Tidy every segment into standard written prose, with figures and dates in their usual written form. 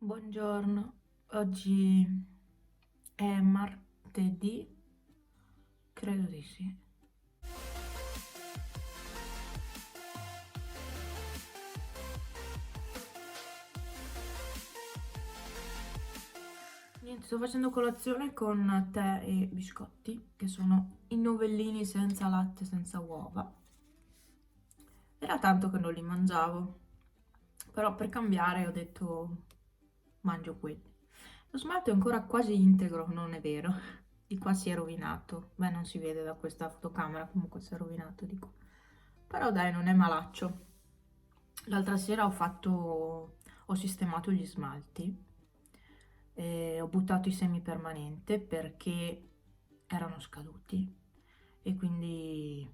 Buongiorno, oggi è martedì, credo di sì. Niente, sto facendo colazione con tè e biscotti, che sono i novellini senza latte, senza uova. Era tanto che non li mangiavo, però per cambiare ho detto mangio quelli. Lo smalto è ancora quasi integro, non è vero. Di qua si è rovinato. Beh, non si vede da questa fotocamera, comunque si è rovinato di qua. Però dai, non è malaccio. L'altra sera ho sistemato gli smalti e ho buttato i semi permanente perché erano scaduti e quindi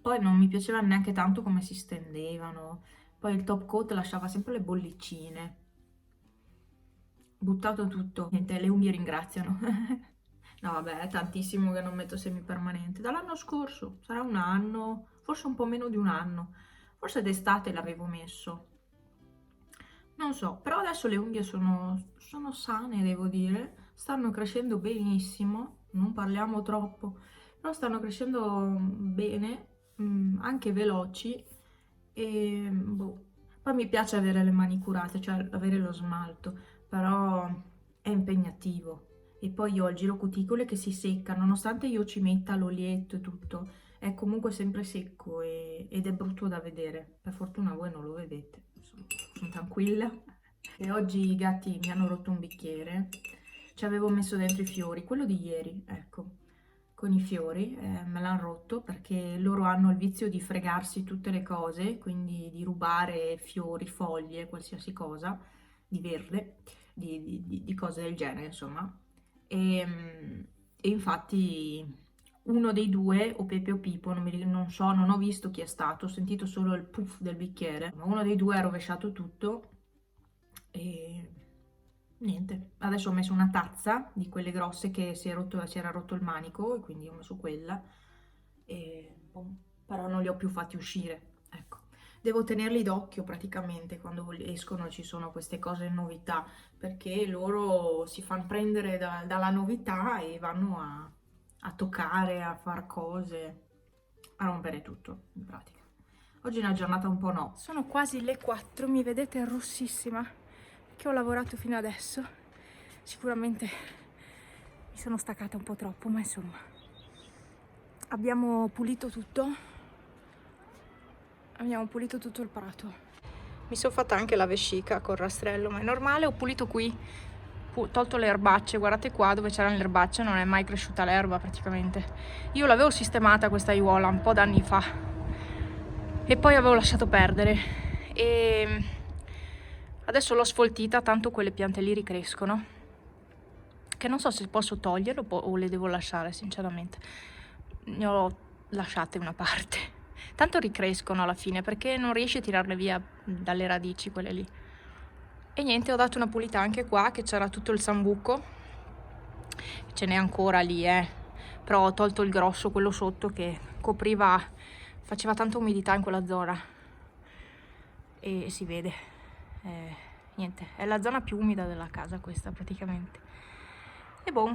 poi non mi piaceva neanche tanto come si stendevano. Poi il top coat lasciava sempre le bollicine. Buttato tutto. Niente, le unghie ringraziano. No, vabbè, è tantissimo che non metto semipermanente. Dall'anno scorso, sarà un anno, forse un po' meno di un anno. Forse d'estate l'avevo messo. Non so, però adesso le unghie sono sane, devo dire. Stanno crescendo benissimo. Non parliamo troppo, però stanno crescendo bene, anche veloci. E boh. Poi mi piace avere le mani curate, cioè avere lo smalto, però è impegnativo. E poi io ho il giro cuticole che si secca, nonostante io ci metta l'olietto e tutto, è comunque sempre secco ed è brutto da vedere. Per fortuna voi non lo vedete, sono tranquilla. E oggi i gatti mi hanno rotto un bicchiere, ci avevo messo dentro i fiori, quello di ieri, ecco, con i fiori, me l'hanno rotto perché loro hanno il vizio di fregarsi tutte le cose, quindi di rubare fiori, foglie, qualsiasi cosa di verde, di cose del genere, insomma. E infatti uno dei due, o Pepe o Pipo, non so, non ho visto chi è stato, ho sentito solo il puff del bicchiere, ma uno dei due ha rovesciato tutto e niente. Adesso ho messo una tazza di quelle grosse che si era rotto il manico e quindi ho messo quella, e, boh, però non li ho più fatti uscire, ecco. Devo tenerli d'occhio praticamente quando escono, ci sono queste cose novità, perché loro si fanno prendere dalla novità e vanno a toccare, a far cose, a rompere tutto in pratica. Oggi è una giornata un po' no. Sono quasi le 4, mi vedete rossissima che ho lavorato fino adesso. Sicuramente mi sono staccata un po' troppo, ma insomma. Abbiamo pulito tutto. Abbiamo pulito tutto il prato. Mi sono fatta anche la vescica col rastrello, ma è normale. Ho pulito qui, tolto le erbacce. Guardate qua dove c'erano le erbacce, non è mai cresciuta l'erba praticamente. Io l'avevo sistemata questa aiuola un po' d'anni fa e poi avevo lasciato perdere. E adesso l'ho sfoltita, tanto quelle piante lì ricrescono, che non so se posso toglierlo o le devo lasciare, sinceramente. Ne ho lasciate una parte. Tanto ricrescono alla fine, perché non riesci a tirarle via dalle radici quelle lì. E niente, ho dato una pulita anche qua, che c'era tutto il sambuco. Ce n'è ancora lì, però ho tolto il grosso, quello sotto, che copriva, faceva tanta umidità in quella zona. E si vede. Niente, è la zona più umida della casa questa praticamente. E boh,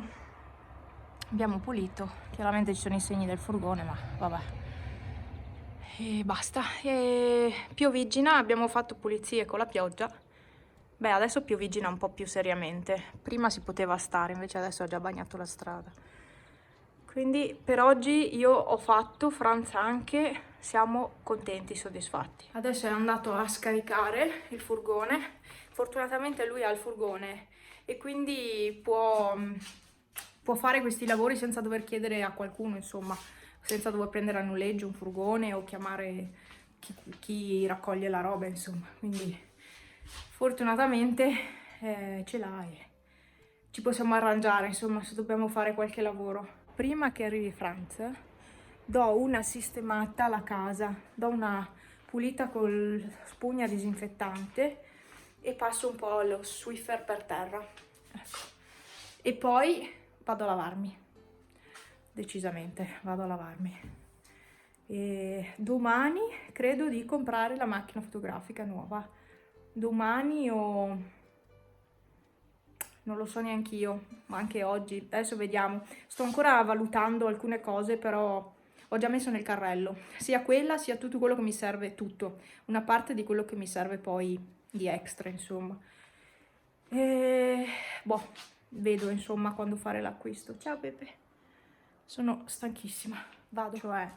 abbiamo pulito. Chiaramente ci sono i segni del furgone, ma vabbè. E basta. E piovigina, abbiamo fatto pulizie con la pioggia. Beh, adesso piovigina un po' più seriamente. Prima si poteva stare, invece adesso ha già bagnato la strada. Quindi per oggi io ho fatto, Franz anche, siamo contenti, soddisfatti. Adesso è andato a scaricare il furgone. Fortunatamente lui ha il furgone e quindi può fare questi lavori senza dover chiedere a qualcuno, insomma, senza dover prendere a noleggio un furgone o chiamare chi raccoglie la roba, insomma. Quindi fortunatamente ce l'ha e ci possiamo arrangiare, insomma, se dobbiamo fare qualche lavoro. Prima che arrivi Franz, do una sistemata alla casa, do una pulita con spugna disinfettante e passo un po' lo Swiffer per terra. Ecco. E poi vado a lavarmi. Decisamente vado a lavarmi. E domani credo di comprare la macchina fotografica nuova. Domani o non lo so neanche io, ma anche oggi, adesso vediamo. Sto ancora valutando alcune cose, però ho già messo nel carrello, sia quella sia tutto quello che mi serve, tutto, una parte di quello che mi serve poi di extra, insomma. E boh, vedo insomma quando fare l'acquisto. Ciao Pepe, sono stanchissima, vado. Cioè,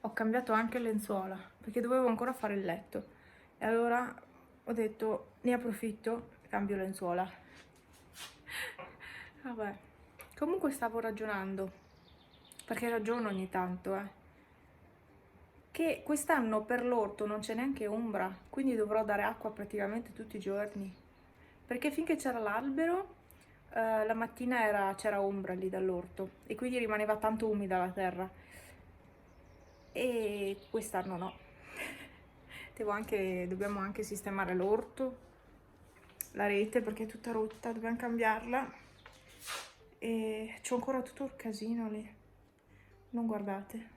ho cambiato anche lenzuola perché dovevo ancora fare il letto e allora ho detto ne approfitto, cambio lenzuola. Vabbè, comunque stavo ragionando, perché ragiono ogni tanto, che quest'anno per l'orto non c'è neanche ombra, quindi dovrò dare acqua praticamente tutti i giorni. Perché finché c'era l'albero, la mattina c'era ombra lì dall'orto e quindi rimaneva tanto umida la terra. E quest'anno no. Dobbiamo anche sistemare l'orto, la rete perché è tutta rotta, dobbiamo cambiarla. E c'ho ancora tutto il casino lì, non guardate.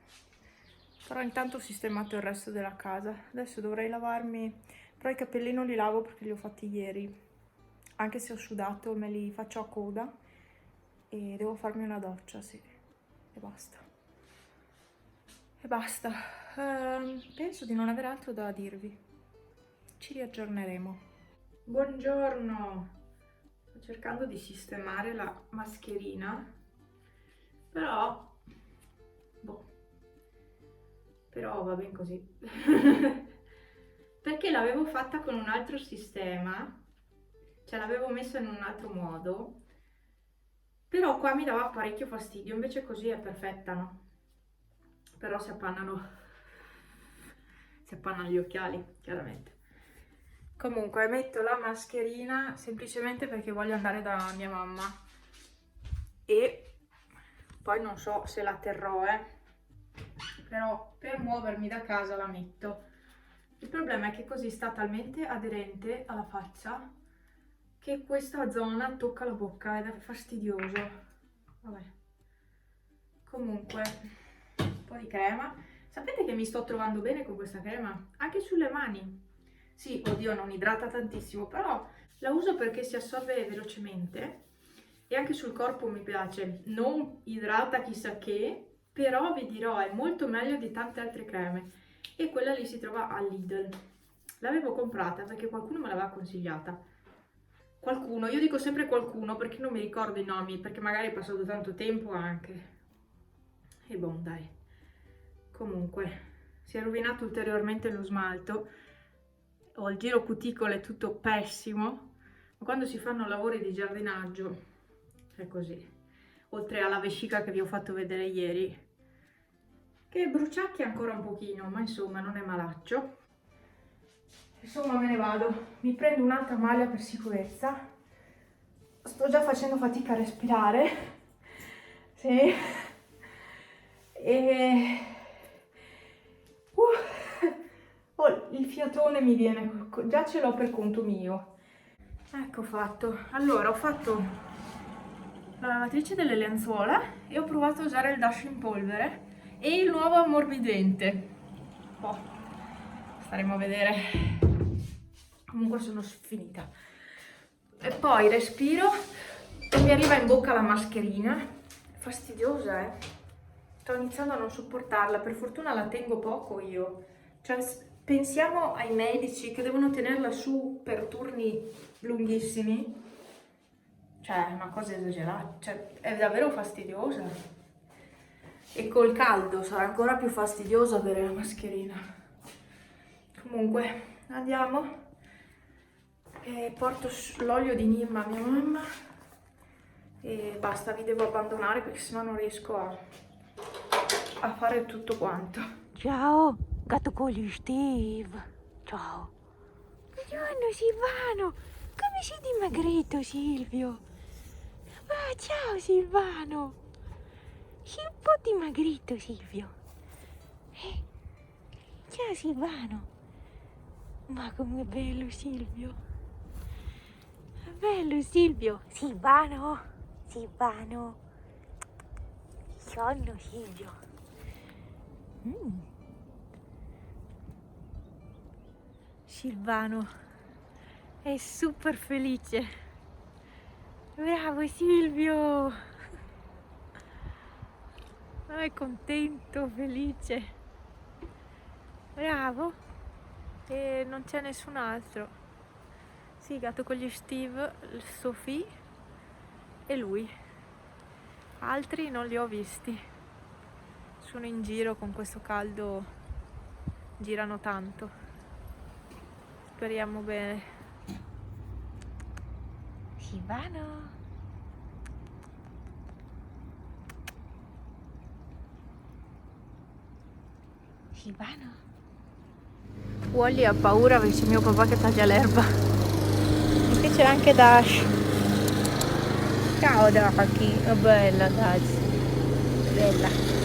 Però intanto ho sistemato il resto della casa. Adesso dovrei lavarmi, però i capelli non li lavo perché li ho fatti ieri. Anche se ho sudato me li faccio a coda e devo farmi una doccia, sì. E basta. E basta. Penso di non avere altro da dirvi. Ci riaggiorneremo. Buongiorno. Sto cercando di sistemare la mascherina, però boh, però va ben così. Perché l'avevo fatta con un altro sistema, cioè l'avevo messa in un altro modo, però qua mi dava parecchio fastidio, invece così è perfetta, no? Però si appannano gli occhiali, chiaramente. Comunque metto la mascherina semplicemente perché voglio andare da mia mamma e poi non so se la terrò, però per muovermi da casa la metto. Il problema è che così sta talmente aderente alla faccia che questa zona tocca la bocca ed è fastidioso. Vabbè. Comunque, un po' di crema. Sapete che mi sto trovando bene con questa crema? Anche sulle mani. Sì, oddio, non idrata tantissimo, però la uso perché si assorbe velocemente e anche sul corpo mi piace. Non idrata chissà che, però vi dirò, è molto meglio di tante altre creme. E quella lì si trova a Lidl. L'avevo comprata perché qualcuno me l'aveva consigliata. Qualcuno, io dico sempre qualcuno perché non mi ricordo i nomi, perché magari è passato tanto tempo anche. E boh, dai. Comunque, si è rovinato ulteriormente lo smalto. Ho il giro cuticole tutto pessimo, ma quando si fanno lavori di giardinaggio è così. Oltre alla vescica che vi ho fatto vedere ieri, che bruciacchia ancora un pochino, ma insomma non è malaccio. Insomma me ne vado, mi prendo un'altra maglia per sicurezza. Sto già facendo fatica a respirare. Sì. E oh, il fiatone mi viene, già ce l'ho per conto mio. Ecco fatto. Allora, ho fatto la lavatrice delle lenzuola e ho provato a usare il Dash in polvere e il nuovo ammorbidente. Boh, staremo a vedere. Comunque sono finita. E poi respiro e mi arriva in bocca la mascherina. È fastidiosa, Sto iniziando a non sopportarla, per fortuna la tengo poco io. Cioè, pensiamo ai medici che devono tenerla su per turni lunghissimi. Cioè, è una cosa esagerata, cioè, è davvero fastidiosa. E col caldo sarà ancora più fastidioso avere la mascherina. Comunque, andiamo. E porto l'olio di Neem a mia mamma. E basta, vi devo abbandonare perché sennò non riesco a fare tutto quanto. Ciao, gatto con gli Steve. Ciao. Buongiorno Silvano. Come sei dimagrito, Silvio? Ah, ciao Silvano. Sei un po' dimagrito, Silvio. Ciao Silvano. Ma com'è bello Silvio. È bello Silvio. Silvano. Silvano. Sonno Silvio. Silvano è super felice. Bravo Silvio! È contento, felice. Bravo. E non c'è nessun altro. Sì, gatto con gli Steve, Sophie e lui. Altri non li ho visti. Sono in giro con questo caldo, girano tanto. Speriamo bene. Silvano! Silvano! Wally ha paura perché c'è mio papà che taglia l'erba. E qui c'è anche Dash. Ciao Daki, è bella Dash. Bella.